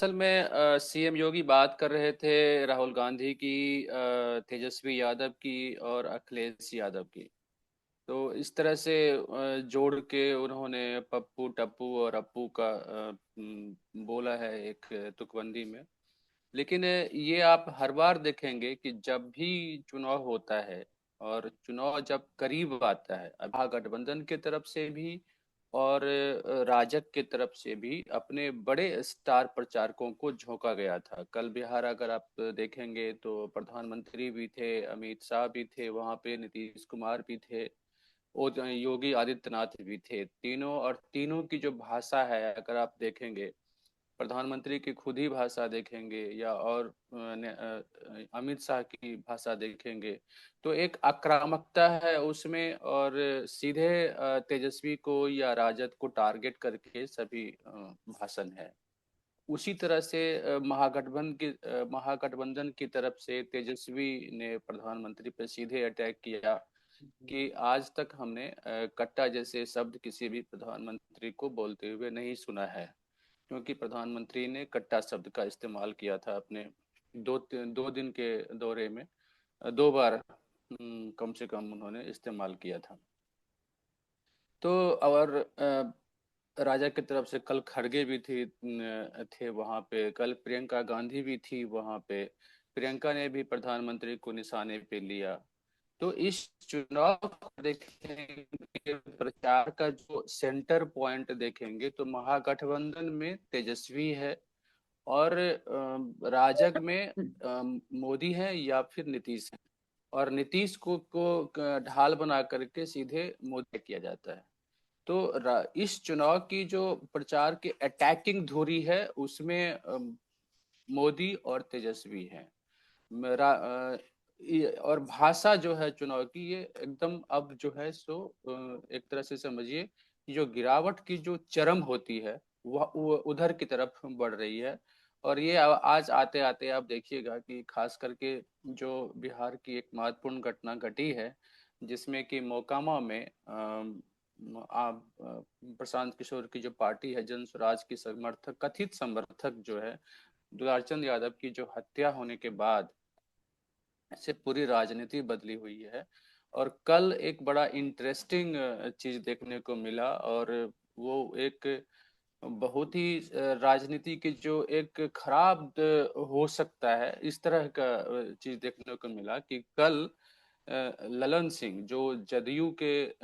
असल में सीएम योगी बात कर रहे थे राहुल गांधी की, तेजस्वी यादव की और अखिलेश यादव की। तो इस तरह से जोड़ के उन्होंने पप्पू टप्पू और अप्पू का बोला है एक तुकबंदी में। लेकिन ये आप हर बार देखेंगे कि जब भी चुनाव होता है और चुनाव जब करीब आता है, महागठबंधन की तरफ से भी और राजग की तरफ से भी अपने बड़े स्टार प्रचारकों को झोंका गया था। कल बिहार अगर आप देखेंगे तो प्रधानमंत्री भी थे, अमित शाह भी थे वहां पे, नीतीश कुमार भी थे और योगी आदित्यनाथ भी थे। तीनों और तीनों की जो भाषा है अगर आप देखेंगे, प्रधानमंत्री की खुद ही भाषा देखेंगे या और अमित शाह की भाषा देखेंगे तो एक आक्रामकता है उसमें, और सीधे तेजस्वी को या राजद को टारगेट करके सभी भाषण है। उसी तरह से महागठबंधन की तरफ से तेजस्वी ने प्रधानमंत्री पर सीधे अटैक किया कि आज तक हमने कट्टा जैसे शब्द किसी भी प्रधानमंत्री को बोलते हुए नहीं सुना है। क्योंकि प्रधानमंत्री ने कट्टा शब्द का इस्तेमाल किया था अपने दो दिन के दौरे में, दो बार कम से कम उन्होंने इस्तेमाल किया था। तो और राजा की तरफ से कल खड़गे भी थे वहां पे, कल प्रियंका गांधी भी थी वहां पे। प्रियंका ने भी प्रधानमंत्री को निशाने पे लिया। तो इस चुनाव को देखेंगे, प्रचार का जो सेंटर पॉइंट देखेंगे तो महागठबंधन में तेजस्वी है और राजग में मोदी है या फिर नीतीश है। और नीतीश को ढाल बना करके सीधे मोदी किया जाता है। तो इस चुनाव की जो प्रचार की अटैकिंग धुरी है उसमें मोदी और तेजस्वी है। और भाषा जो है चुनाव की, ये एकदम अब जो है सो एक तरह से समझिए कि जो गिरावट की जो चरम होती है वह उधर की तरफ बढ़ रही है। और ये आज आते आते आप देखिएगा कि खास करके जो बिहार की एक महत्वपूर्ण घटना घटी है, जिसमें कि मोकामा में प्रशांत किशोर की जो पार्टी है जन स्वराज की समर्थक, कथित समर्थक जो है दुलारचंद यादव की जो हत्या होने के बाद से पूरी राजनीति बदली हुई है। और कल एक बड़ा इंटरेस्टिंग चीज देखने को मिला, और वो एक बहुत ही राजनीति की जो एक खराब हो सकता है इस तरह का चीज देखने को मिला कि कल ललन सिंह जो जदयू के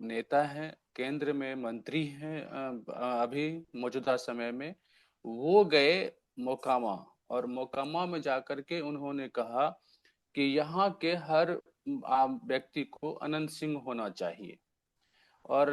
नेता हैं, केंद्र में मंत्री हैं अभी मौजूदा समय में, वो गए मोकामा। और मोकामा में जाकर के उन्होंने कहा कि यहाँ के हर आम व्यक्ति को अनंत सिंह होना चाहिए। और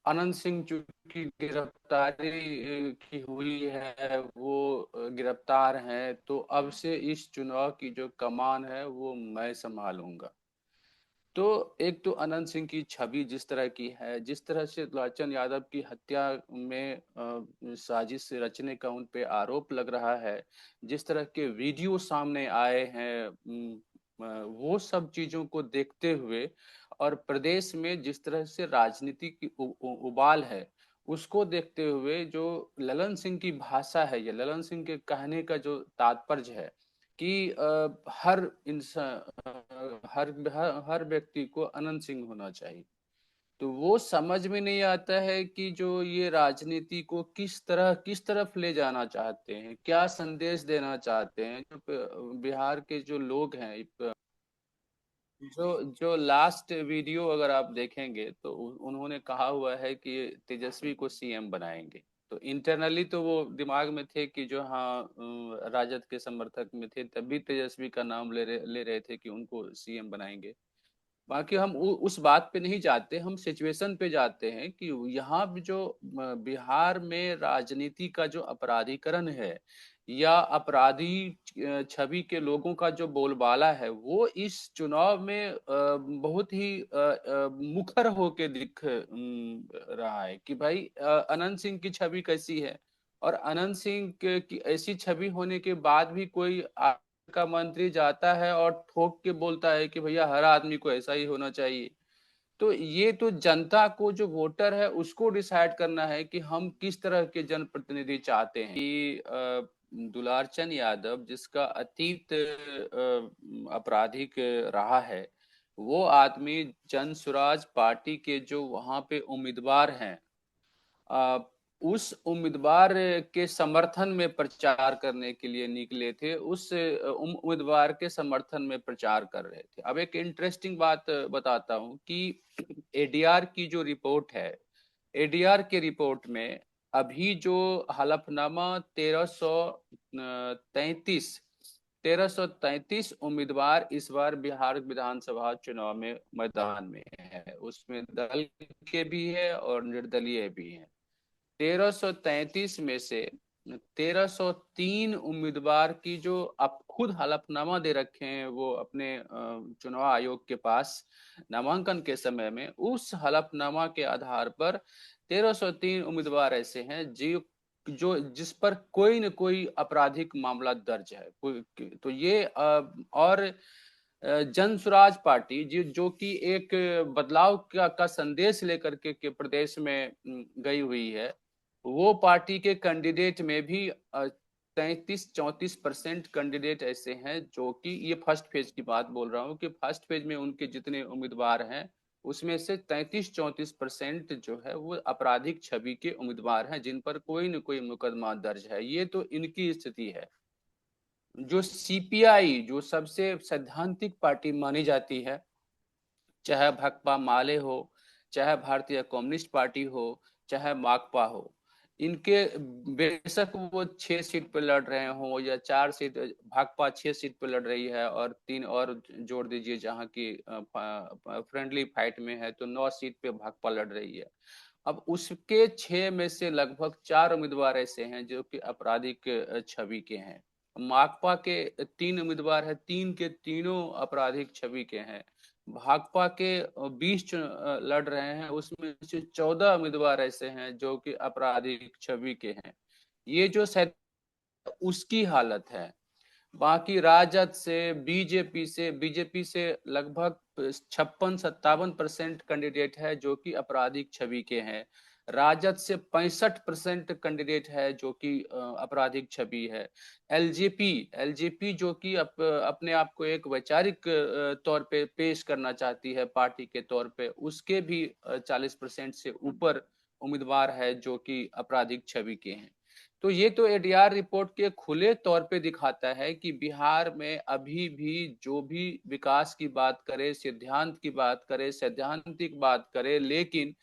अनंत सिंह चूंकि गिरफ्तारी की हुई है, वो गिरफ्तार हैं, तो अब से इस चुनाव की जो कमान है वो मैं संभालूंगा। तो एक तो अनंत सिंह की छवि जिस तरह की है, जिस तरह से लालचंद यादव की हत्या में साजिश रचने का उन पे आरोप लग रहा है, जिस तरह के वीडियो सामने आए हैं, वो सब चीजों को देखते हुए और प्रदेश में जिस तरह से राजनीति की उबाल है, उसको देखते हुए जो ललन सिंह की भाषा है या ललन सिंह के कहने का जो तात्पर्य है कि हर इंसान, हर व्यक्ति को अनंत सिंह होना चाहिए। तो वो समझ में नहीं आता है कि जो ये राजनीति को किस तरफ ले जाना चाहते हैं, क्या संदेश देना चाहते हैं। जो बिहार के जो लोग हैं, जो जो लास्ट वीडियो अगर आप देखेंगे तो उन्होंने कहा हुआ है कि तेजस्वी को सीएम बनाएंगे। तो इंटरनली तो वो दिमाग में थे कि जो हाँ राजद के समर्थक में थे तब भी तेजस्वी का नाम ले रहे थे कि उनको सीएम बनाएंगे। बाकी हम उस बात पे नहीं जाते, हम सिचुएशन पे जाते हैं कि यहाँ भी जो बिहार में राजनीति का जो अपराधीकरण है या अपराधी छवि के लोगों का जो बोलबाला है, वो इस चुनाव में बहुत ही मुखर होके दिख रहा है कि भाई अनंत सिंह की छवि कैसी है। और अनंत सिंह की ऐसी छवि होने के बाद भी कोई का मंत्री जाता है और ठोक के बोलता है कि भैया हर आदमी को ऐसा ही होना चाहिए। तो ये तो जनता को, जो वोटर है, उसको डिसाइड करना है कि हम किस तरह के जनप्रतिनिधि चाहते हैं कि दुलारचंद यादव, जिसका अतीत आपराधिक रहा है, वो आदमी जन स्वराज पार्टी के जो वहां पे उम्मीदवार हैं, आ, उस उम्मीदवार के समर्थन में प्रचार करने के लिए निकले थे, उस उम्मीदवार के समर्थन में प्रचार कर रहे थे। अब एक इंटरेस्टिंग बात बताता हूं कि एडीआर की जो रिपोर्ट है, एडीआर के रिपोर्ट में अभी जो हलफनामा 1333 उम्मीदवार इस बार बिहार विधानसभा चुनाव में मैदान में है, उसमें दल के भी है और निर्दलीय भी है। 1333 में से 1303 उम्मीदवार की जो अब खुद हलफनामा दे रखे हैं वो अपने चुनाव आयोग के पास नामांकन के समय में, उस हलफनामा के आधार पर 1303 उम्मीदवार ऐसे हैं जो जो जिस पर कोई न कोई आपराधिक मामला दर्ज है। तो ये और जन स्वराज पार्टी जो कि एक बदलाव का संदेश लेकर के प्रदेश में गई हुई है, वो पार्टी के कैंडिडेट में भी 33-34% कैंडिडेट ऐसे हैं जो कि, ये फर्स्ट फेज की बात बोल रहा हूँ, कि फर्स्ट फेज में उनके जितने उम्मीदवार हैं उसमें से 33-34% जो है वो आपराधिक छवि के उम्मीदवार हैं, जिन पर कोई न कोई मुकदमा दर्ज है। ये तो इनकी स्थिति है। जो सीपीआई, जो सबसे सैद्धांतिक पार्टी मानी जाती है, चाहे भाकपा माले हो, चाहे भारतीय कम्युनिस्ट पार्टी हो, चाहे माकपा हो, इनके बेशक वो 6 सीट पे लड़ रहे हो या 4 सीट, भाकपा 6 सीट पे लड़ रही है और 3 और जोड़ दीजिए जहाँ की फ्रेंडली फाइट में है, तो 9 सीट पे भाकपा लड़ रही है। अब उसके 6 में से लगभग 4 उम्मीदवार ऐसे हैं जो कि आपराधिक छवि के हैं। माकपा के 3 उम्मीदवार है, 3 के तीनों आपराधिक छवि के हैं। भाकपा के 20 लड़ रहे हैं, उसमें से 14 उम्मीदवार ऐसे हैं जो कि आपराधिक छवि के हैं। ये जो शायद उसकी हालत है। बाकी राजद से, बीजेपी से लगभग 56-57% कैंडिडेट है जो कि आपराधिक छवि के हैं। राजद से 65% कैंडिडेट है जो कि आपराधिक छवि है। एलजेपी जो कि अपने आप को एक वैचारिक तौर पे पेश करना चाहती है पार्टी के तौर पे, उसके भी 40% से ऊपर उम्मीदवार है जो कि आपराधिक छवि के हैं। तो ये तो एडीआर रिपोर्ट के खुले तौर पे दिखाता है कि बिहार में अभी भी जो भी विकास की बात करे, सिद्धांत की बात करे, सैद्धांतिक बात करे, लेकिन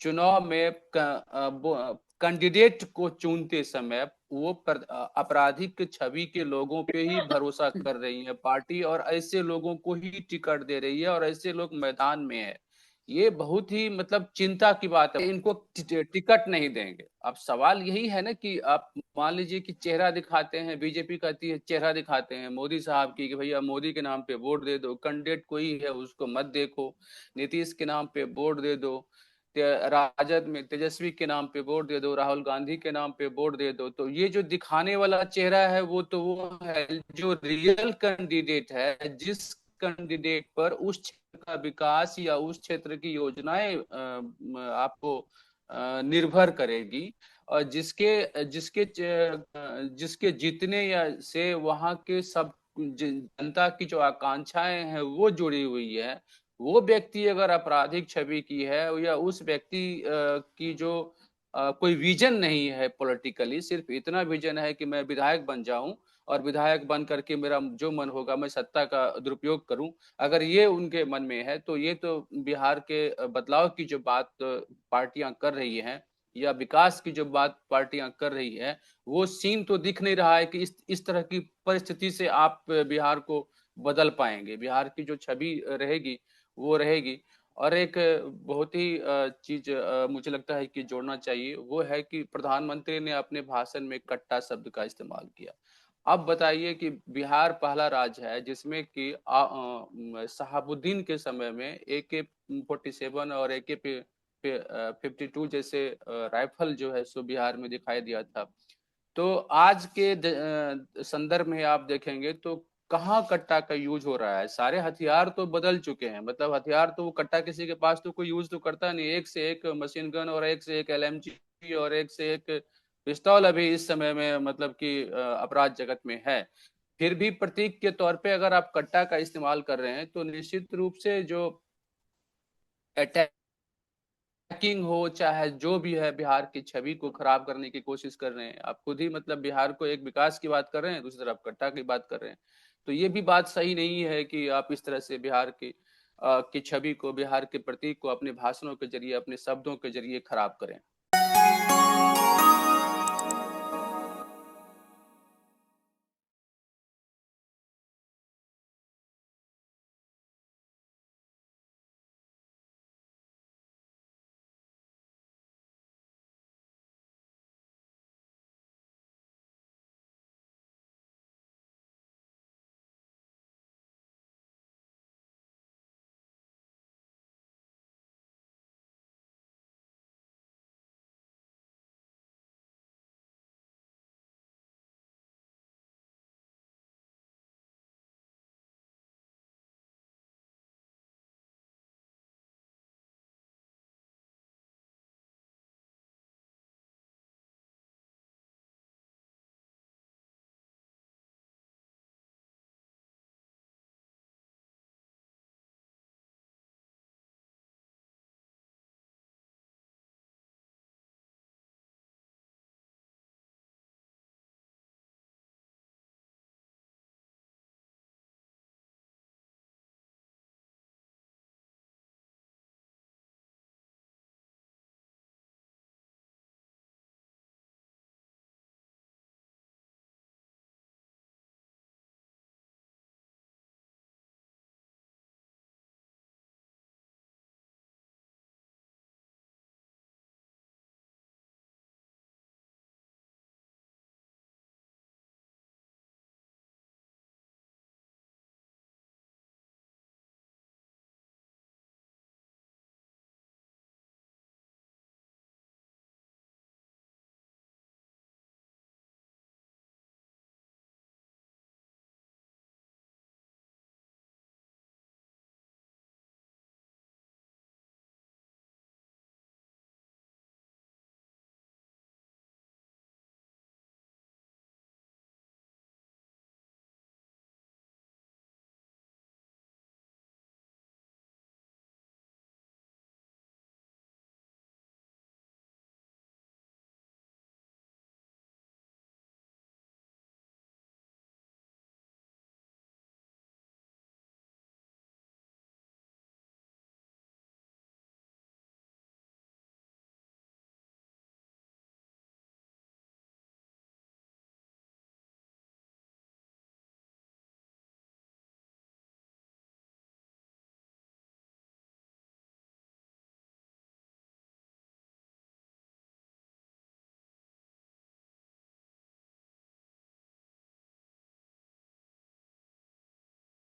चुनाव में कैंडिडेट को चुनते समय वो आपराधिक छवि के लोगों पे ही भरोसा कर रही है पार्टी, और ऐसे लोगों को ही टिकट दे रही है और ऐसे लोग मैदान में है। ये बहुत ही मतलब चिंता की बात है, इनको टिकट नहीं देंगे। अब सवाल यही है ना कि आप मान लीजिए कि चेहरा दिखाते हैं, बीजेपी कहती है चेहरा दिखाते हैं मोदी साहब की कि भैया मोदी के नाम पे वोट दे दो, कैंडिडेट कोई है उसको मत देखो, नीतीश के नाम पे वोट दे दो, राजद में तेजस्वी के नाम पे वोट दे दो, राहुल गांधी के नाम पे वोट दे दो। तो ये जो दिखाने वाला चेहरा है वो तो वो है, जो रियल कैंडिडेट है, जिस कैंडिडेट पर उस क्षेत्र का विकास या उस क्षेत्र की योजनाएं आपको निर्भर करेगी, और जिसके जिसके जिसके जीतने या से वहां के सब जनता की जो आकांक्षाएं हैं वो जुड़ी हुई है, वो व्यक्ति अगर आपराधिक छवि की है, या उस व्यक्ति की जो कोई विजन नहीं है पॉलिटिकली, सिर्फ इतना विजन है कि मैं विधायक बन जाऊं और विधायक बन करके मेरा जो मन होगा मैं सत्ता का दुरुपयोग करूं, अगर ये उनके मन में है, तो ये तो बिहार के बदलाव की जो बात पार्टियां कर रही हैं या विकास की जो बात पार्टियां कर रही है, वो सीन तो दिख नहीं रहा है कि इस तरह की परिस्थिति से आप बिहार को बदल पाएंगे। बिहार की जो छवि रहेगी वो रहेगी। और एक बहुत ही चीज मुझे लगता है कि जोड़ना चाहिए, वो है कि प्रधानमंत्री ने अपने भाषण में कट्टा शब्द का इस्तेमाल किया। अब बताइए कि बिहार पहला राज्य है जिसमें कि शहाबुद्दीन के समय में AK-47 और AK-52 जैसे राइफल जो है सो बिहार में दिखाई दिया था। तो आज के संदर्भ में आप देखेंगे तो कहाँ कट्टा का यूज हो रहा है, सारे हथियार तो बदल चुके हैं। मतलब हथियार तो वो कट्टा किसी के पास तो कोई यूज तो करता नहीं, एक से एक मशीन गन और एक से एक LMG और एक से एक पिस्तौल अभी इस समय में मतलब कि अपराध जगत में है। फिर भी प्रतीक के तौर पे अगर आप कट्टा का इस्तेमाल कर रहे हैं तो निश्चित रूप से जो अटैकिंग हो चाहे जो भी है, बिहार की छवि को खराब करने की कोशिश कर रहे हैं। आप खुद ही मतलब बिहार को एक विकास की बात कर रहे हैं, दूसरी तरफ कट्टा की बात कर रहे हैं। तो ये भी बात सही नहीं है कि आप इस तरह से बिहार की छवि को, बिहार के प्रतीक को अपने भाषणों के जरिए, अपने शब्दों के जरिए खराब करें।